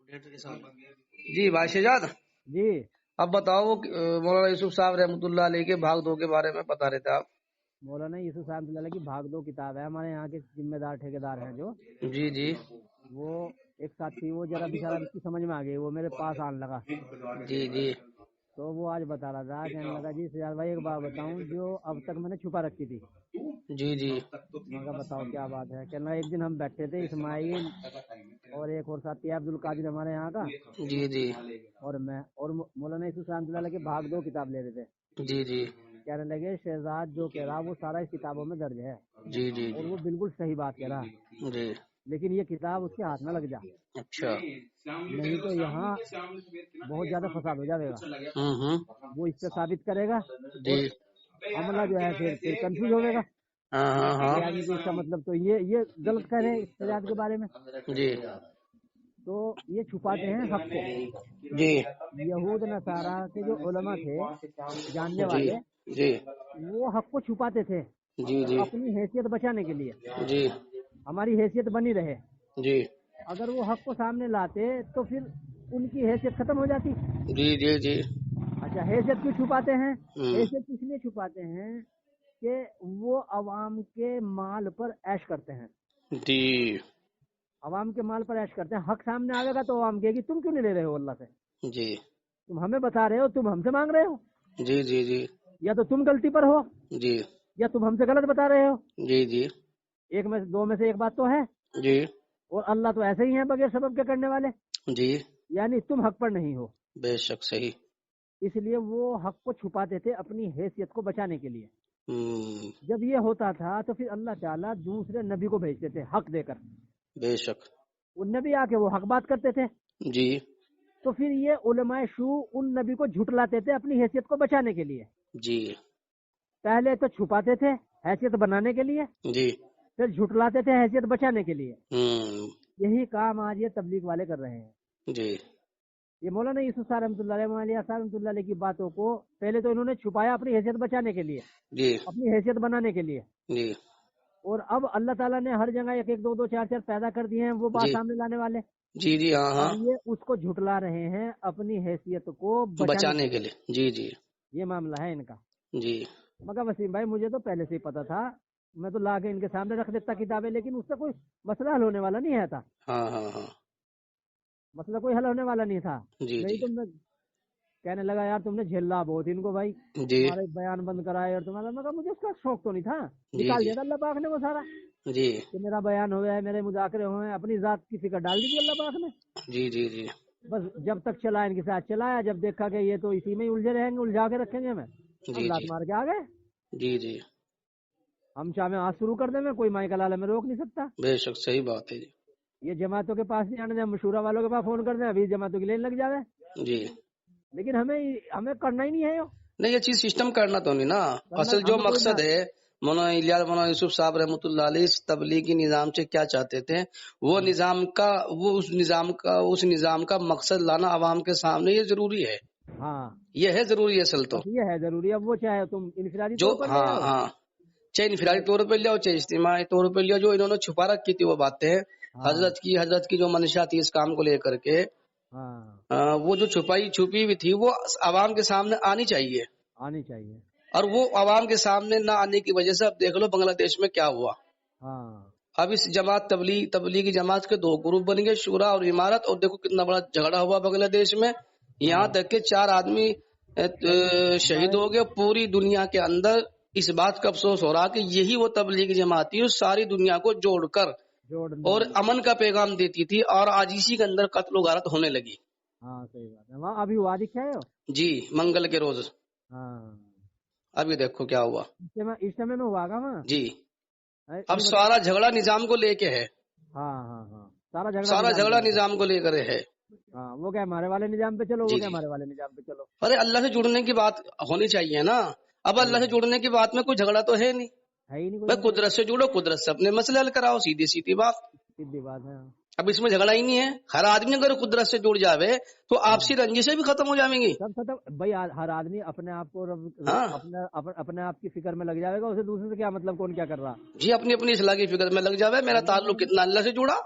جی بھائی شہزاد، جی اب بتاؤ مولانا یوسف صاحب رحمۃ اللہ علیہ کے بھاگ دو کے بارے میں بتا رہے تھے آپ۔ مولانا یوسف صاحب اللہ کی بھاگ دو کتاب ہے، ہمارے یہاں کے ذمہ دار ٹھیکیدار ہیں جو جی جی وہ ایک ساتھی، وہ ذرا بےچارا اس کی سمجھ میں آ گئی، وہ میرے پاس آنے لگا جی جی تو وہ آج بتا رہا تھا، کہنے لگا جی سجاد بھائی ایک بات بتاؤں جو اب تک میں نے چھپا رکھی تھی۔ جی جی میں کہا بتاؤ کیا بات ہے؟ کہنے لگا ایک دن ہم بیٹھے تھے، اسماعیل اور ایک اور ساتھی عبد القادر ہمارے یہاں کا، جی جی اور میں اور مولانا یوسف صاحب اللہ کے بھاگ دو کتاب لے رہے تھے۔ جی جی کہنے لگے شہزاد جو کہہ رہا وہ سارا اس کتابوں میں درج ہے جی جی اور وہ بالکل صحیح بات کہہ رہا، جی لیکن یہ کتاب اس کے ہاتھ نہ لگ جا، اچھا نہیں تو یہاں بہت زیادہ فساد ہو جائے گا۔ ہوں وہ اس پہ ثابت کرے گا اور جی عملہ جو ہے پھر کنفیوز ہوئے گا ہاں ہاں ہاں کہ آدمی کو اس کا مطلب تو یہ غلط کہہ رہے ہیں اس سجاد کے بارے میں، جی تو یہ چھپاتے ہیں حق کو۔ جی یہود نصارہ کے جو علماء تھے جاننے جی والے، جی وہ حق کو چھپاتے تھے جی جی اپنی حیثیت بچانے کے لیے، جی ہماری حیثیت بنی رہے۔ جی اگر وہ حق کو سامنے لاتے تو پھر ان کی حیثیت ختم ہو جاتی۔ جی جی جی اچھا، حیثیت کیوں چھپاتے ہیں؟ ہوں حیثیت اس لیے چھپاتے ہیں کہ وہ عوام کے مال پر عیش کرتے ہیں، جی عوام کے مال پر عیش کرتے ہیں۔ حق سامنے آئے گا تو عوام کہے گی تم کیوں نہیں لے رہے ہو اللہ سے، جی تم ہمیں بتا رہے ہو، تم ہم سے مانگ رہے ہو، جی جی جی یا تو تم غلطی پر ہو جی یا تم ہم سے غلط بتا رہے ہو۔ جی جی ایک میں دو میں سے ایک بات تو ہے، جی اور اللہ تو ایسے ہی ہیں بغیر سبب کے کرنے والے، جی یعنی تم حق پر نہیں ہو۔ بے شک صحیح۔ اس لیے وہ حق کو چھپاتے تھے اپنی حیثیت کو بچانے کے لیے۔ ہوں جب یہ ہوتا تھا تو پھر اللہ تعالیٰ دوسرے نبی کو بھیجتے تھے حق دے کر، بے شک ان نبی آ کے وہ حق بات کرتے تھے، جی تو پھر یہ علماء شو ان نبی کو جھٹلاتے تھے اپنی حیثیت کو بچانے کے لیے۔ جی پہلے تو چھپاتے تھے حیثیت بنانے کے لیے، جی پھر جھٹلاتے تھے حیثیت بچانے کے لیے۔ ہوں یہی کام آج یہ تبلیغ والے کر رہے ہیں۔ جی یہ مولانا یوسف صاحب رحمۃ اللہ علیہ، مولانا صاحب رحمۃ اللہ علیہ کی باتوں کو پہلے تو انہوں نے چھپایا اپنی حیثیت بچانے کے لیے، جی اپنی حیثیت بنانے کے لیے، جی اور اب اللہ تعالیٰ نے ہر جگہ ایک ایک دو دو چار چار پیدا کر دیے ہیں وہ بات جی سامنے لانے والے۔ جی جی ہاں ہاں اب یہ اس کو جھٹلا رہے ہیں اپنی حیثیت کو بچانے بچانے کے لیے۔ جی جی یہ معاملہ ہے ان کا۔ جی مگر وسیم بھائی مجھے تو پہلے سے ہی پتا تھا، میں تو لا کے ان کے سامنے رکھ دیتا کتابیں، لیکن اس سے کوئی مسئلہ حل ہونے والا نہیں ہے تھا، ہاں ہاں ہاں مسئلہ کوئی حل ہونے والا نہیں تھا۔ جی نہیں جی تو میں کہنے لگا یار تم نے جھیلا بہت ان کو بھائی، جی تمہارے بیان بند کرائے اور تمہارا، مگر مجھے اس کا شوق تو نہیں تھا، جی نکال جی دیا تھا اللہ پاک نے وہ سارا، جی کہ میرا بیان ہوا ہے، میرے مذاکرے ہوئے ہیں، اپنی ذات کی فکر ڈال دی تھی اللہ پاک نے۔ جی جی جی بس جب تک چلا ان کے ساتھ چلایا، جب دیکھا کہ یہ تو اسی میں ہی الجھے رہیں گے، الجھا کے رکھیں گے ہمیں، ہم جی لات جی مار کے آ گئے۔ جی جی ہم چاہے آج شروع کر دیں، میں کوئی مائی کا لالہ میں روک نہیں سکتا۔ بے شک صحیح بات ہے جی۔ یہ جماعتوں کے پاس نہیں آنے دیں، مشورہ والوں کے پاس فون کر دیں، ابھی جماعتوں کی لین لگ جاوے، جی لیکن ہمیں کرنا ہی نہیں ہے، نہیں یہ چیز سسٹم کرنا تو نہیں نا، اصل جو ہمیں کوئی مقصد ہے مولانا یوسف صاحب رحمۃ اللہ علیہ اس تبلیغی نظام سے کیا چاہتے تھے، وہ اس نظام کا مقصد لانا عوام کے سامنے، یہ ضروری ہے، ہاں یہ ہے ضروری اصل تو، بس یہ ہے ضروری۔ اب وہ چاہے تم انفرادی جو طور پر لے ہاں آؤ، ہاں چاہے انفرادی طور پہ لیا چاہے اجتماعی طور پہ لیا، جو انہوں نے چھپا رکھی تھی وہ باتیں ہاں حضرت کی جو منشا تھی اس کام کو لے کر کے، ہاں وہ جو چھپی ہوئی تھی وہ عوام کے سامنے آنی چاہیے، آنی چاہیے۔ اور وہ عوام کے سامنے نہ آنے کی وجہ سے اب دیکھ لو بنگلہ دیش میں کیا ہوا۔ ہاں اب اس جماعت تبلیغی جماعت کے دو گروپ بن گئے، شورا اور امارت، اور دیکھو کتنا بڑا جھگڑا ہوا بنگلہ دیش میں، یہاں ہاں تک کہ 4 آدمی شہید ہو گئے۔ پوری دنیا کے اندر اس بات کا افسوس ہو رہا کہ یہی وہ تبلیغی جماعت تھی ساری دنیا کو جوڑ کر جوڑنے اور والی، امن کا پیغام دیتی تھی، اور آج اسی کے اندر قتل و غارت ہونے لگی۔ ہاں صحیح بات ہے۔ وہاں ابھی ہوا دکھا ہے جی منگل کے روز ہاں، ابھی دیکھو کیا ہوا۔ اجتماع میں ہوا گا وہاں، جی اب نہیں بتا۔ سارا جھگڑا نظام کو لے کے ہے، ہاں ہاں ہاں سارا سارا نظام جھگڑا کے اوپر۔ نظام کو لے کر ہے۔ ہاں وہ کیا ہمارے والے نظام پہ چلو، وہ جی کیا جی ہمارے والے نظام پہ چلو، ارے اللہ سے جڑنے کی بات ہونی چاہیے نا، اب صحیح اللہ سے ہے، جڑنے کی بات میں کوئی جھگڑا تو ہے نہیں، ہے ہی نہیں کوئی بھائی مسئلہ، قدرت سے جڑو، قدرت سے اپنے مسئلے حل کراؤ، سیدھی سیدھی بات۔ سیدھی بات ہے۔ اب اس میں جھگڑا ہی نہیں ہے، ہر آدمی اگر قدرت سے جڑ جاوے تو آپسی رنجشیں بھی ختم ہو جائیں گی۔ سب ختم بھائی، ہر آدمی اپنے آپ کو ہاں اپنے آپ کی فکر میں لگ جائے گا، اسے دوسرے سے کیا مطلب، کون کیا کر رہا۔ جی اپنی اپنی اصلاح کی فکر میں لگ جاوے، میرا تعلق کتنا اللہ سے جڑا،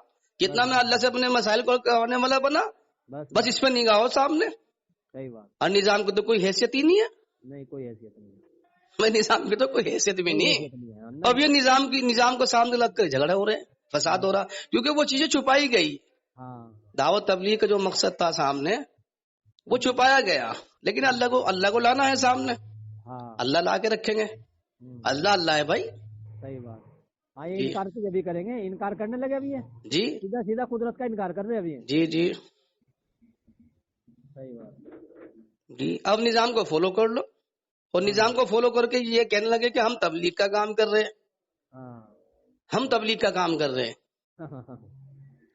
کتنا میں اللہ سے اپنے مسائل کو کروانے والا بنا، بس اس پہ نگاہ ہو سامنے. صحیح بات. اور نظام کی تو کوئی حیثیت ہی نہیں ہے. نہیں کوئی حیثیت نہیں ہے. میں نظام کی تو کوئی حیثیت بھی نہیں. حیثیت نہیں ہے. اب یہ نظام کو سامنے لگ کر جھگڑے ہو رہے ہیں, فساد ہو رہا, کیونکہ وہ چیزیں چھپائی گئی. ہاں دعوت تبلیغ کا جو مقصد تھا سامنے وہ چھپایا گیا, لیکن اللہ کو لانا ہے سامنے. ہاں اللہ لا کے رکھیں گے. اللہ ہے بھائی. صحیح بات. ہاں یہ انکار تو ابھی کریں گے, انکار کرنے لگے ابھی. جی سیدھا سیدھا قدرت کا انکار کر رہے ابھی. جی جی صحیح بات. جی. اب نظام کو فالو کر لو, اور نظام کو فالو کر کے یہ کہنے لگے کہ ہم تبلیغ کا کام کر رہے ہیں, ہم تبلیغ کا کام کر رہے ہیں.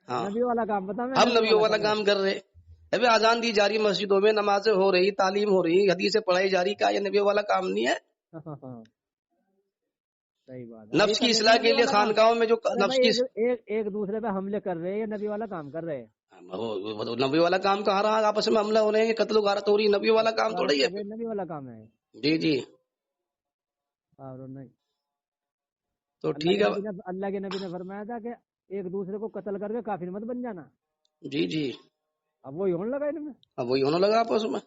ہاں نبی والا کام بتا, میں ہم نبیوں والا کام کر رہے. ابھی آزان دی جا رہی, مسجدوں میں نمازیں ہو رہی, تعلیم ہو رہی, حدیثیں پڑھائی جا رہی, کیا یہ نبیوں والا کام نہیں ہے؟ صحیح بات. نفس کی اصلاح کے لیے خانقاہوں میں جو نفس کی ایک دوسرے پہ حملے کر رہے ہیں, یہ نبی والا کام کر رہے ہیں. نبی والا کام کہاں رہا, آپس میں حملہ ہو رہے ہیں, قتل و غارت ہو رہی, نبی والا کام تھوڑا ہی ہے. نبی والا کام ہے. جی جی. اور نہیں تو ٹھیک ہے. اللہ کے نبی نے فرمایا تھا کہ ایک دوسرے کو قتل کر کے کافر مت بن جانا. جی جی. اب وہی ہونے لگا ان میں, اب وہی ہونے لگا آپس میں.